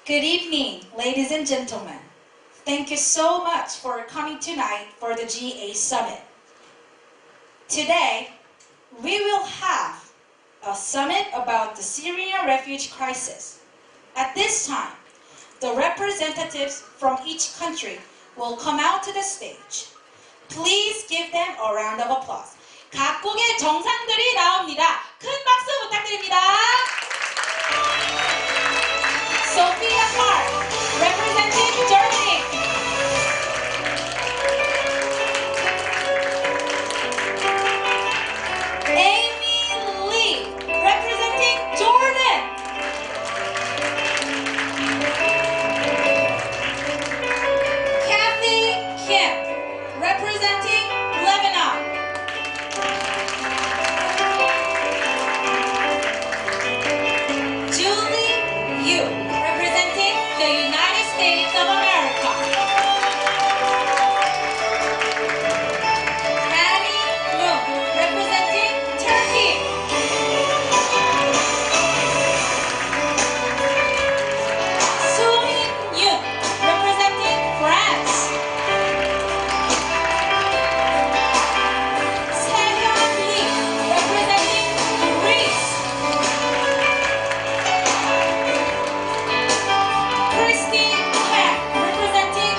Good evening, ladies and gentlemen. Thank you so much for coming tonight for the GA Summit. Today, we will have a summit about the Syrian refugee crisis. At this time, the representatives from each country will come out to the stage. Please give them a round of applause. 각국의 정상들이 나옵니다. 큰 박수 부탁드립니다. Sophia Park, representing Germany. Amy Lee, representing Jordan. Kathy Kim, representing Lebanon. Julie Yu, representing the United States of America. Annie Moon, representing Turkey. Sumin Yoon, representing France. Sehyun Lee, representing Greece. Christine Pan, representing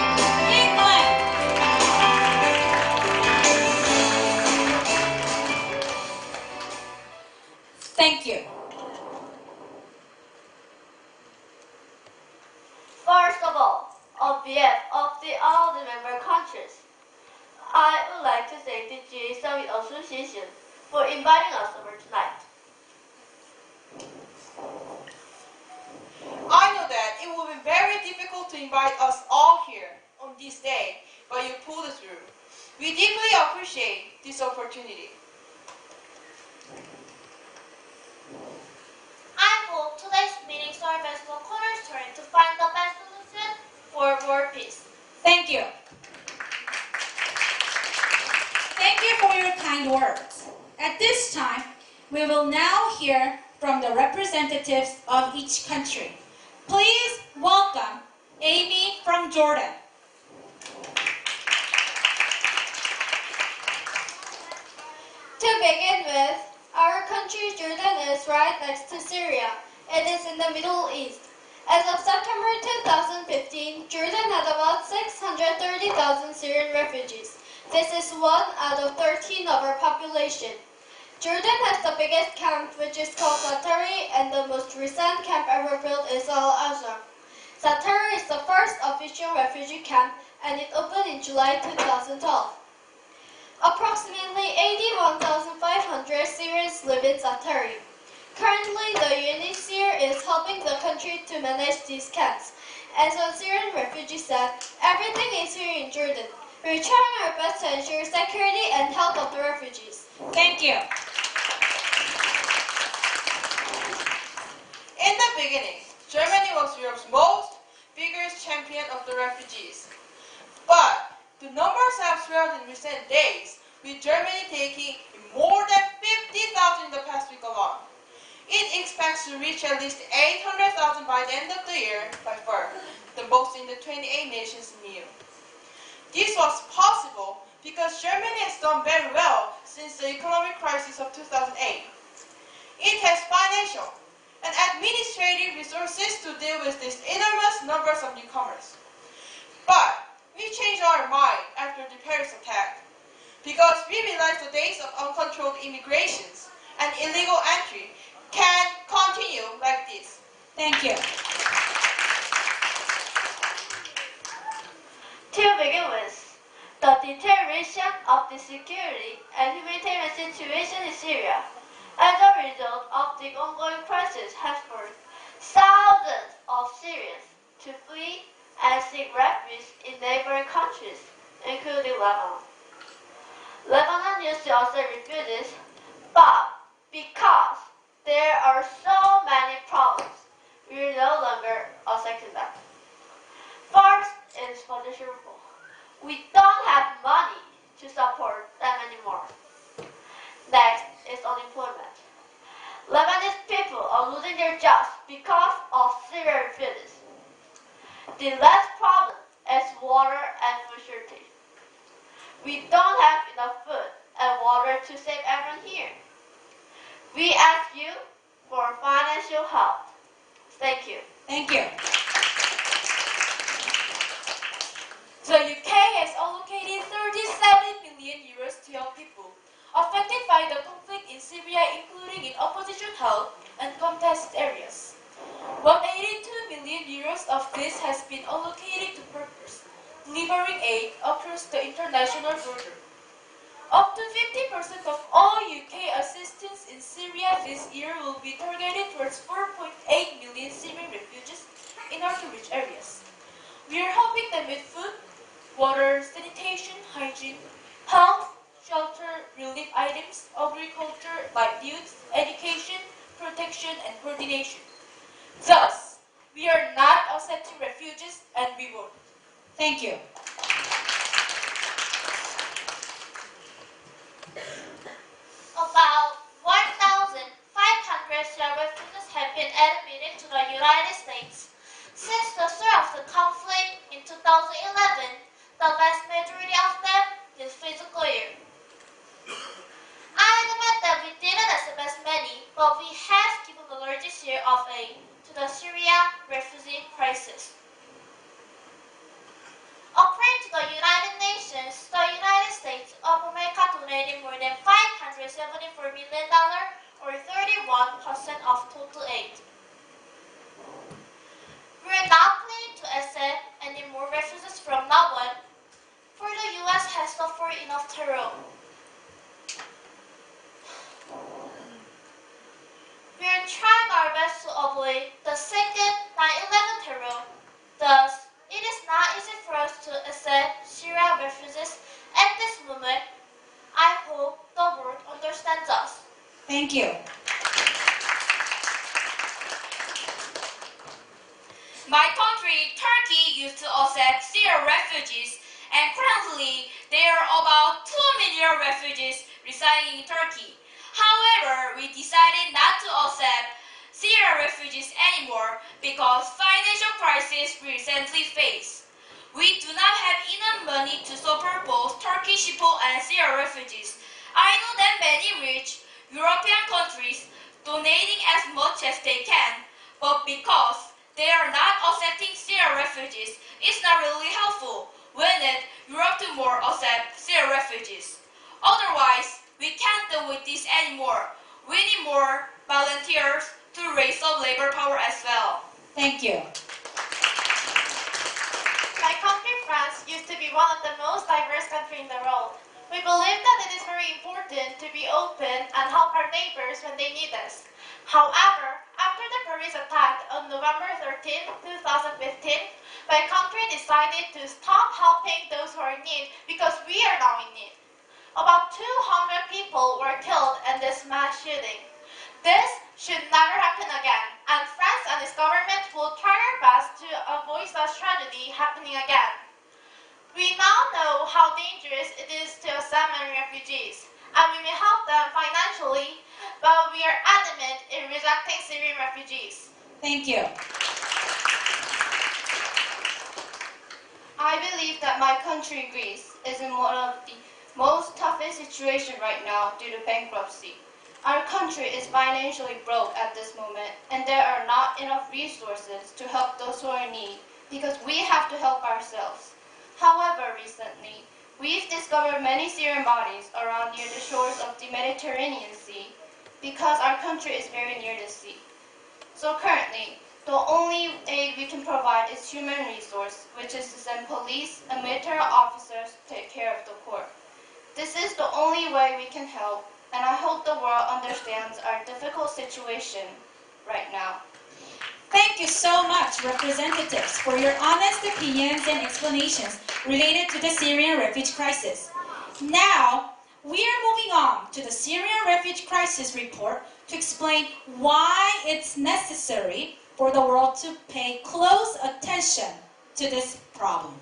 England. Thank you. First of all, on behalf of all the member countries, I would like to thank the GA Summit Association for inviting us over tonight. I know that it will be very difficult to invite us all here on this day, but you pulled through. We deeply appreciate this opportunity. I hope today's meeting serves as a cornerstone to find the best solution for world peace. Thank you. Thank you for your kind words. At this time, we will now hear from the representatives of each country. Please welcome Amy from Jordan. To begin with, our country Jordan is right next to Syria. It is in the Middle East. As of September 2015, Jordan had about 630,000 Syrian refugees. This is 1 out of 13 of our population. Jordan has the biggest camp, which is called Zaatari, and the most recent camp ever built is Al-Azhar. Zaatari is the first official refugee camp, and it opened in July 2012. Approximately 81,500 Syrians live in Zaatari. Currently, the UNHCR is helping the country to manage these camps. As a Syrian refugee said, everything is here in Jordan. We're trying our best to ensure security and health of the refugees. Thank you. In the beginning, Germany was Europe's most vigorous champion of the refugees. But the numbers have swelled in recent days, with Germany taking more than 50,000 in the past week alone. It expects to reach at least 800,000 by the end of the year by far, the most in the 28 nations in EU. This was possible because Germany has done very well since the economic crisis of 2008. It has financial and administrative resources to deal with these enormous numbers of newcomers. But we changed our mind after the Paris attack because we realized the days of uncontrolled immigrations and illegal entry can continue like this. Thank you. To begin with, the deterioration of the security and humanitarian situation in Syria as a result of the ongoing crisis has forced thousands of Syrians to flee and seek refuge in neighboring countries, including Lebanon. Lebanon used to accept refugees, but because there are so many problems, we are no longer accepting them. First is financial reform. We don't have money to support them anymore. Next is unemployment. Lebanese people are losing their jobs because of Syrian refugees. The last problem is water and food shortage. We don't have enough food and water to save everyone here. We ask you for financial help. Thank you. Thank you. The UK has allocated 37 million euros to help people affected by the conflict in Syria, including in opposition held and contested areas. 182 million euros of this has been allocated to purpose, delivering aid across the international border. Up to 50% of all UK assistance in Syria this year will be targeted towards 4.8 million Syrian refugees in hard-to-reach areas. We are helping them with food, water, sanitation, hygiene, health, shelter, relief items, agriculture, livelihoods, education, protection, and coordination. Thus, we are not accepting refugees and we won't. Thank you. About 1,500 Syrian refugees have been admitted to the United States. Since the start of the conflict in 2011, the vast majority of them this fiscal year. I admit that we didn't accept as many, but we have given the largest share of aid to the Syria refugee crisis. According to the United Nations, the United States of America donated more than $574 million, or 31% of total aid. We are not planning to accept any more refugees from now on, for the U.S. has suffered enough terror. We are trying our best to avoid the second 9/11 terror. Thus, it is not easy for us to accept Syrian refugees at this moment. I hope the world understands us. Thank you. My country, Turkey, used to accept Syrian refugees, and currently there are about 2 million refugees residing in Turkey. However, we decided not to accept Syrian refugees anymore because financial crisis we recently faced. We do not have enough money to support both Turkish people and Syrian refugees. I know that many rich European countries donating as much as they can, but because they are not accepting Syrian refugees, it's not really helpful. We need Europe to more accept Syrian refugees. Otherwise, we can't deal with this anymore. We need more volunteers to raise up labor power as well. Thank you. My country, France, used to be one of the most diverse countries in the world. We believe that it is very important to be open and help our neighbors when they need us. However, after the Paris attack on November 13, 2015, my country decided to stop helping those who are in need because we are now in need. About 200 people were killed in this mass shooting. This should never happen again, and France and its government will try their best to avoid such tragedy happening again. We now know how dangerous it is to accept many refugees, and we may help them financially, but we are adamant in rejecting Syrian refugees. Thank you. I believe that my country, Greece, is in one of the most toughest situation right now due to bankruptcy. Our country is financially broke at this moment, and there are not enough resources to help those who are in need because we have to help ourselves. However, recently, we've discovered many Syrian bodies around near the shores of the Mediterranean Sea because our country is very near the sea. So currently, the only aid we can provide is human resource, which is to send police and military officers to take care of the poor. This is the only way we can help, and I hope the world understands our difficult situation right now. Thank you so much, representatives, for your honest opinions and explanations related to the Syrian refugee crisis. Now, we are moving on to the Syrian refugee crisis report to explain why it's necessary for the world to pay close attention to this problem.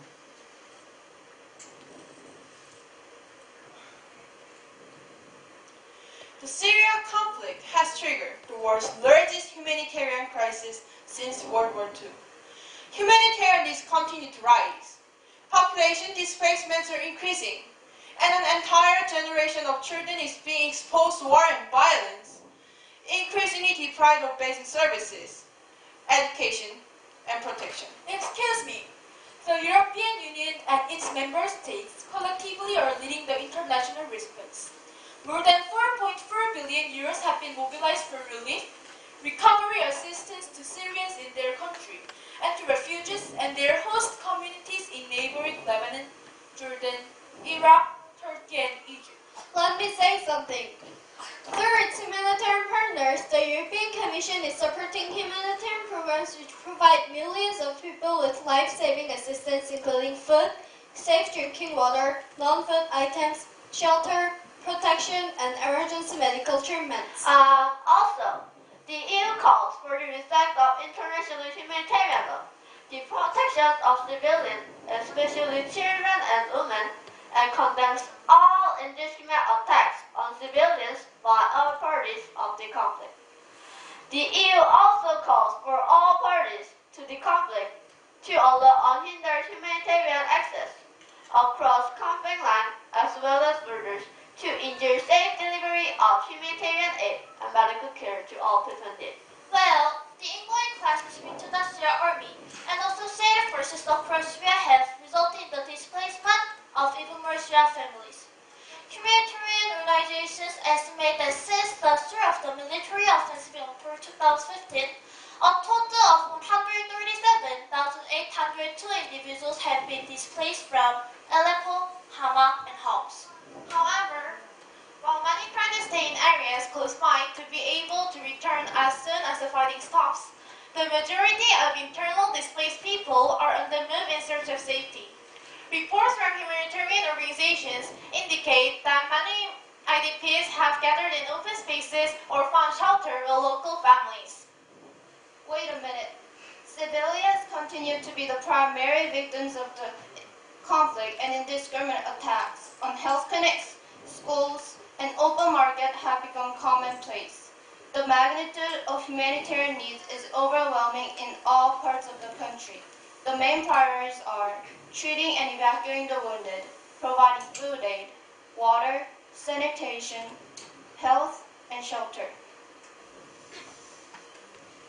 The Syria conflict has triggered the world's largest humanitarian crisis since World War II. Humanitarian needs continue to rise. Population displacements are increasing, and an entire generation of children is being exposed to war and violence, increasingly deprived of basic services, education, and protection. Excuse me. The European Union and its member states collectively are leading the international response. More than 4.4 billion euros have been mobilized for relief, recovery assistance to Syrians in their country, and to refugees and their host communities in neighboring Lebanon, Jordan, Iraq, Turkey, and Egypt. Let me say something. Through its humanitarian partners, the European Commission is supporting humanitarian programs which provide millions of people with life-saving assistance including food, safe drinking water, non-food items, shelter, protection, and emergency medical treatments. Also, the EU calls for the respect of international humanitarian law, the protection of civilians, especially children and women, and condemns all indiscriminate attacks on civilians by all parties of the conflict. The EU also calls for all parties to the conflict to allow unhindered humanitarian access across conflict lines as well as borders to ensure safe delivery of humanitarian aid and medical care to all people in need. Well, the ongoing clash between the Syrian army and associated forces across Syria has resulted in the displacement of even more Syrian families. Humanitarian organizations estimate that since the start of the military offensive in October 2015, a total of 137,802 individuals have been displaced from Aleppo, Hama, and Homs. However, while many plan to stay in areas close by to be able to return as soon as the fighting stops, the majority of internal displaced people are on the move in search of safety. Reports from humanitarian organizations indicate that many IDPs have gathered in open spaces or found shelter with local families. Wait a minute. Civilians continue to be the primary victims of the conflict, and indiscriminate attacks on health clinics, schools, and open market have become commonplace. The magnitude of humanitarian needs is overwhelming in all parts of the country. The main priorities are treating and evacuating the wounded, providing food aid, water, sanitation, health, and shelter.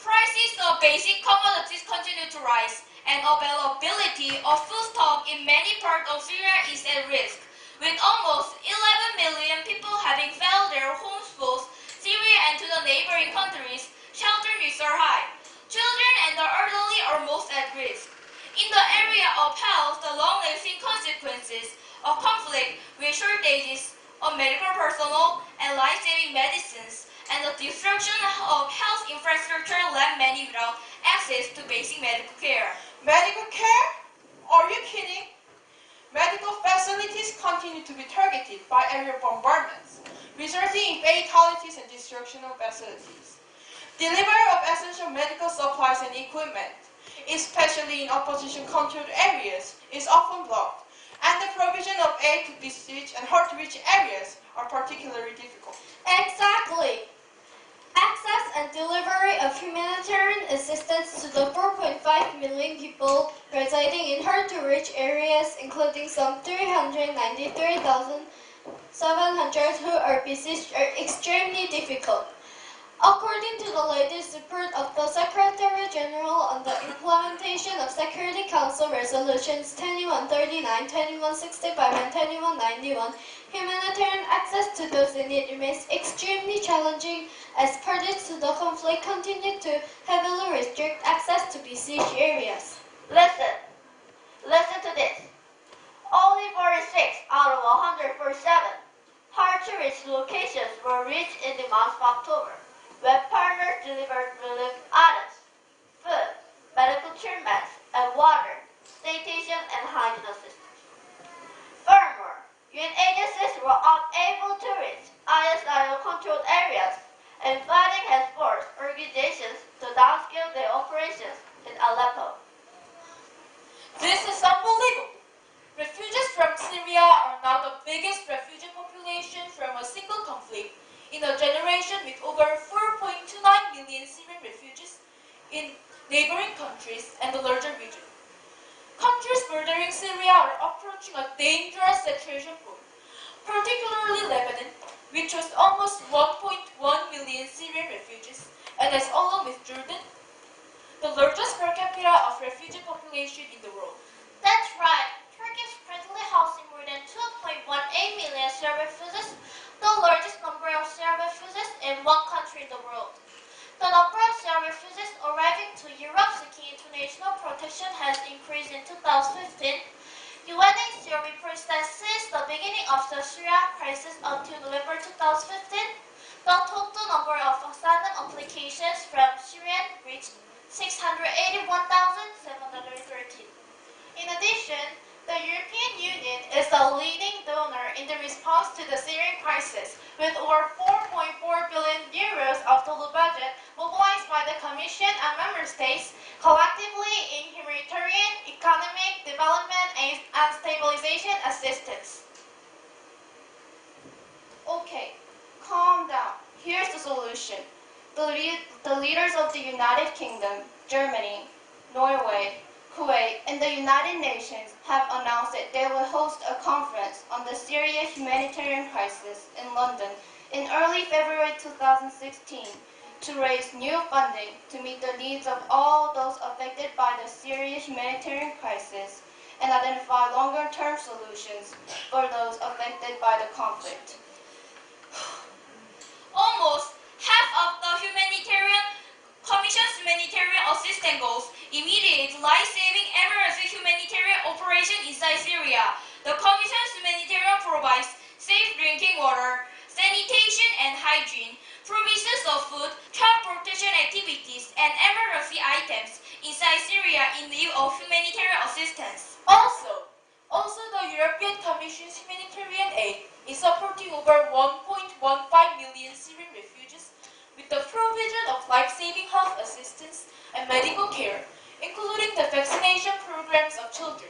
Prices of basic commodities continue to rise, and availability of foodstuff in many parts of Syria is at risk, with almost 11 million people having fled their homes both Syria and to the neighboring countries. Shelter needs are high. Children and the elderly are most at risk. In the area of health, the long-lasting consequences of conflict with shortages of medical personnel and life-saving medicines and the destruction of health infrastructure left many without access to basic medical care. Medical care? Are you kidding? Medical facilities continue to be targeted by aerial bombardments, resulting in fatalities and destruction of facilities. Delivery of essential medical supplies and equipment, especially in opposition-controlled areas, is often blocked, and the provision of aid to besieged and hard-to-reach areas are particularly difficult. Exactly. Access and delivery of humanitarian assistance to the 4.5 million people residing in hard-to-reach areas, including some 393,700 who are besieged, are extremely difficult. According to the latest report of the Secretary General on the implementation of Security Council Resolutions 2139, 2165, and 2191, humanitarian access to those in need remains extremely challenging as parties to the conflict continue to heavily restrict access to besieged areas. Listen to this. Only 46 out of 147 hard-to-reach locations were reached in the month of October, where partners delivered relief items, food, medical treatments, and water, sanitation, and hygiene assistance. Furthermore, UN agencies were unable to reach ISIL-controlled areas, and fighting has forced organizations to downscale their operations in Aleppo. This is unbelievable. Refugees from Syria are now the biggest refugee population from a single conflict in a generation with over 4.29 million Syrian refugees in neighboring countries, and the larger region. Countries bordering Syria are approaching a dangerous saturation point, particularly Lebanon, which hosts almost 1.1 million Syrian refugees, and is, along with Jordan, the largest per capita of refugee population in the world. That's right. Turkey is presently housing more than 2.18 million Syrian refugees, the largest number of Syrian refugees in one country in the world. The number of Syrian refugees arriving to Europe seeking international protection has increased in 2015. UNHCR reports that since the beginning of the Syria crisis until November 2015, the total number of asylum applications from Syria reached 681,713. In addition, the European Union is the leading donor in the response to the Syrian crisis, with over 4.4 billion euros of total budget mobilized by the Commission and Member States collectively in humanitarian, economic, development, and stabilization assistance. Okay, calm down. Here's the solution. The leaders of the United Kingdom, Germany, Norway, Kuwait, and the United Nations have announced that they will host a conference on the Syria humanitarian crisis in London in early February 2016 to raise new funding to meet the needs of all those affected by the Syria humanitarian crisis and identify longer-term solutions for those affected by the conflict. Almost half of the Commission's humanitarian assistance goals immediate life-saving emergency humanitarian operation inside Syria. The Commission's humanitarian provides safe drinking water, sanitation and hygiene, provisions of food, transportation activities, and emergency items inside Syria in lieu of humanitarian assistance. Also, the European Commission's humanitarian aid is supporting over 1.15 million Syrian refugees with the provision of life-saving health assistance and medical care, including the vaccination programs of children.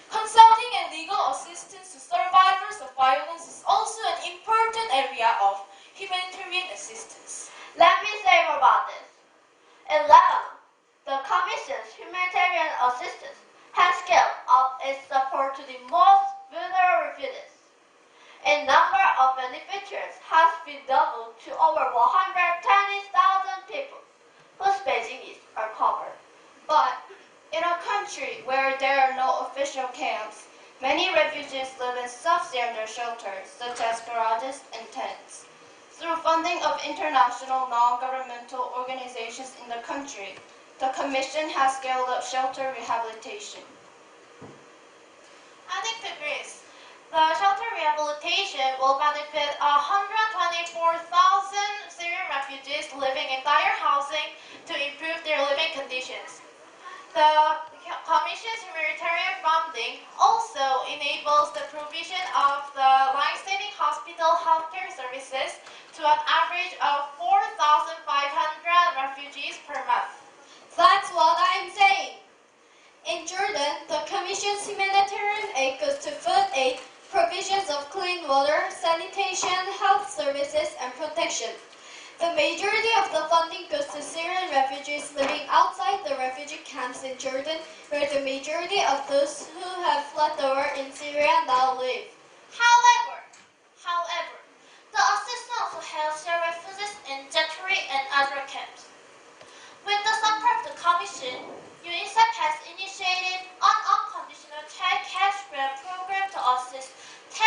Consulting and legal assistance to survivors of violence is also an important area of humanitarian assistance. Let me say more about this. In Lebanon, the Commission's humanitarian assistance has scaled up its support to the most vulnerable refugees. A number of beneficiaries has been doubled to over 120,000 people whose basic needs are covered. But in a country where there are no official camps, many refugees live in substandard shelters such as garages and tents. Through funding of international non-governmental organizations in the country, the Commission has scaled up shelter rehabilitation. Adding to Greece, the shelter rehabilitation will benefit 124,000 Syrian refugees living in dire housing to improve their living conditions. The Commission's humanitarian funding also enables the provision of the life-saving hospital healthcare services to an average of 4,500 refugees per month. That's what I'm saying. In Jordan, the Commission's humanitarian aid goes to food aid, provisions of clean water, sanitation, health services, and protection. The majority of the funding goes to Syrian refugees living outside the refugee camps in Jordan, where the majority of those who have fled the war in Syria now live. However, the assistance also helps Syrian refugees in Jatari and other camps. With the support of the Commission, UNICEF has initiated an unconditional child cash grant program to assist 10,000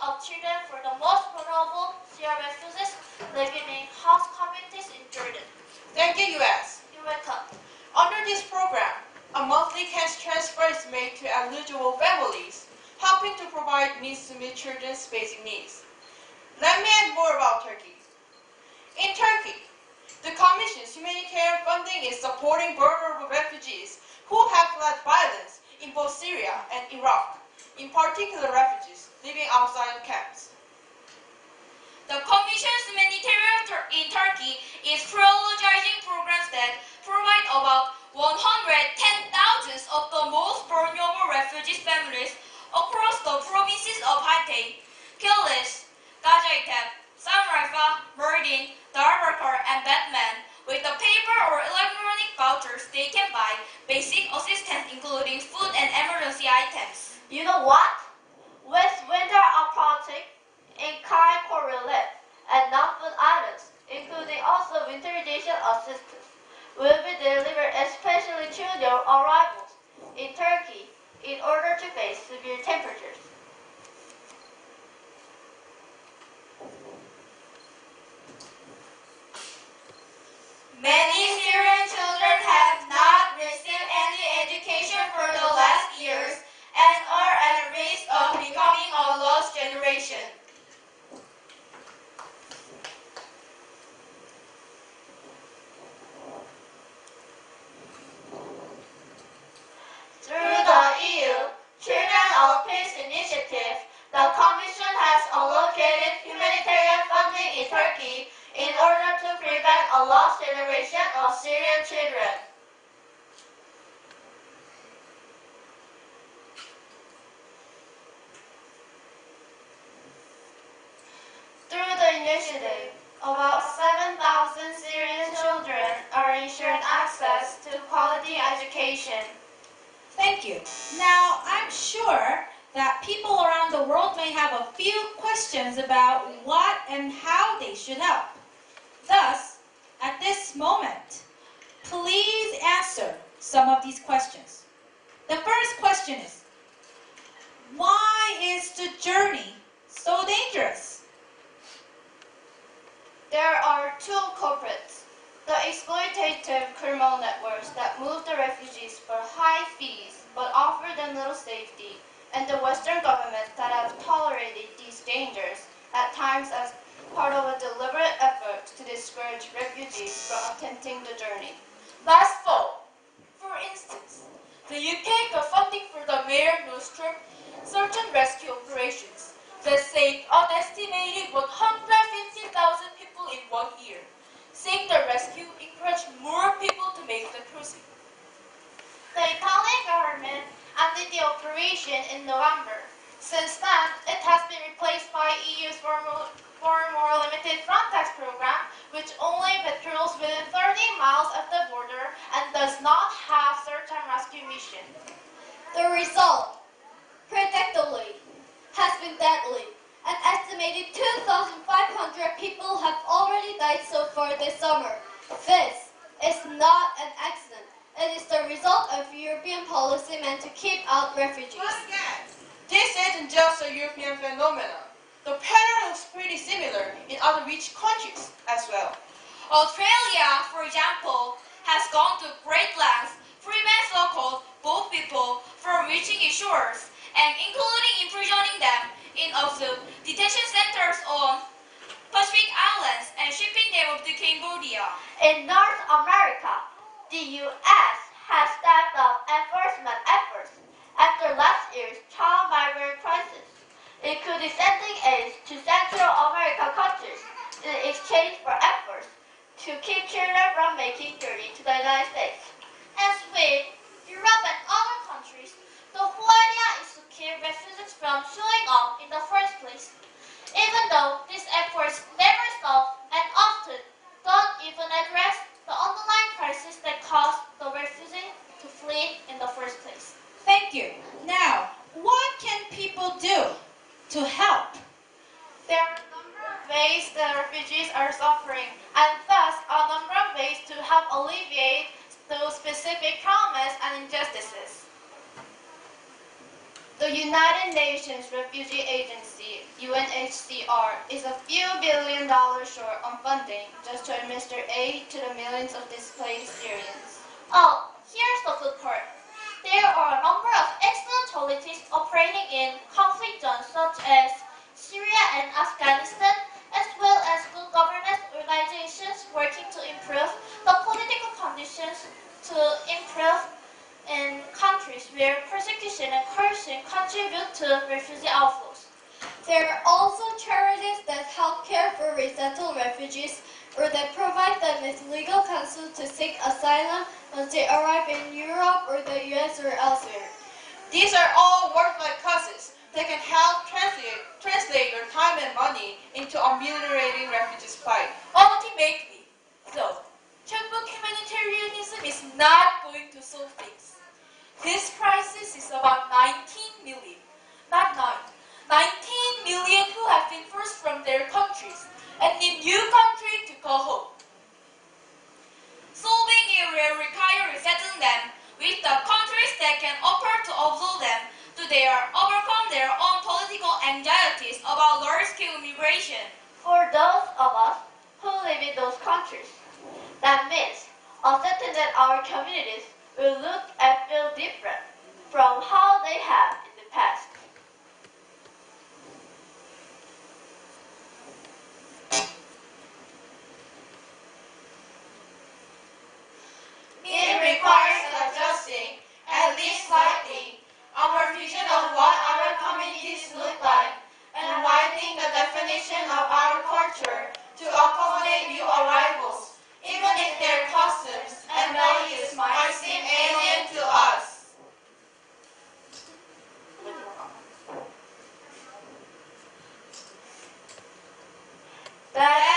of children for the most vulnerable Syrian refugees living in host communities in Jordan. Thank you, US. You're welcome. Under this program, a monthly cash transfer is made to eligible families, helping to provide means to meet children's basic needs. Let me add more about Turkey. In Turkey, the Commission's humanitarian funding is supporting vulnerable refugees who have fled violence in both Syria and Iraq, in particular refugees living outside of camps. The Commission's humanitarian in Turkey is prioritizing programs that provide about 110,000 of the most vulnerable refugee families across the provinces of Hatay, Kilis, Gaziantep, Samaraifa, Mardin, Diyarbakir, and Batman with the paper or electronic vouchers will be delivered especially to their arrivals in Turkey in order to face severe temperatures. Many Syrian children have not received any education for the last years and are at risk of becoming a lost generation. Through the EU Children of Peace Initiative, the Commission has allocated humanitarian funding in Turkey in order to prevent a lost generation of Syrian children. Through the initiative, about 7,000 Syrian children are ensured access to quality education. Thank you. Now, I'm sure that people around the world may have a few questions about what and how they should help. Thus, at this moment, please answer some of these questions. The first question is, why is the journey so dangerous? There are two culprits: the exploitative criminal networks that move the refugees for high fees but offer them little safety, and the Western governments that have tolerated these dangers, at times as part of a deliberate effort to discourage refugees from attempting the journey. Last fall, for instance, the UK got funding for the Mare Nostrum search and rescue operations that saved an estimated 150,000 people in 1 year, saying the rescue encouraged more people to make the crossing. The Italian government ended the operation in November. Since then, it has been replaced by EU's far more limited Frontex program, which only patrols within 30 miles of the border and does not have search and rescue mission. The result, predictably, has been deadly. An estimated 2,500 people have already died so far this summer. This is not an accident. It is the result of European policy meant to keep out refugees. This isn't just a European phenomenon. The pattern looks pretty similar in other rich countries as well. Australia, for example, has gone to great lengths to prevent so-called boat people from reaching its shores, and including imprisoning them in absurd detention centers on Pacific Islands and shipping them up to Cambodia. In North America, the U.S. has stepped up enforcement efforts after last year's child migrant crisis. It could be sending aid to Central American countries in exchange for efforts to keep children from making journey to the United States. As with Europe and other countries, the whole idea is to keep refugees from showing up in the first place, even though these efforts never stop and often don't even address the underlying crisis that caused the refugee to flee in the first place. Thank you. Now, what can people do to help? There are a number of ways the refugees are suffering, and thus a number of ways to help alleviate those specific problems and injustices. The United Nations Refugee Agency, UNHCR, is a few $1 billion short on funding just to administer aid to the millions of displaced Syrians. Oh, here's the good part. There are a number of excellent charities operating in conflict zones such as Syria and Afghanistan, as well as good governance organizations working to improve the political conditions to improve in countries where persecution and coercion contribute to refugee outflows. There are also charities that help care for resettled refugees or that provide them with legal counsel to seek asylum once they arrive in Europe or the US or elsewhere. These are all worthwhile causes that can help translate your time and money into ameliorating refugees' plight. Ultimately, though, checkbook humanitarianism is not going to solve things. This crisis is about 19 million, not 9, 19 million who have been forced from their countries and need new country to call home. Solving it them with the countries that can offer to absolve them to overcome their own political anxieties about large-scale immigration. For those of us who live in those countries, that means accepting that our communities will look and feel different from how they have in the past. It requires adjusting, at least slightly, our vision of what our communities look like and widening the definition of our culture to accommodate new arrivals, even if their customs and values might seem alien to us. That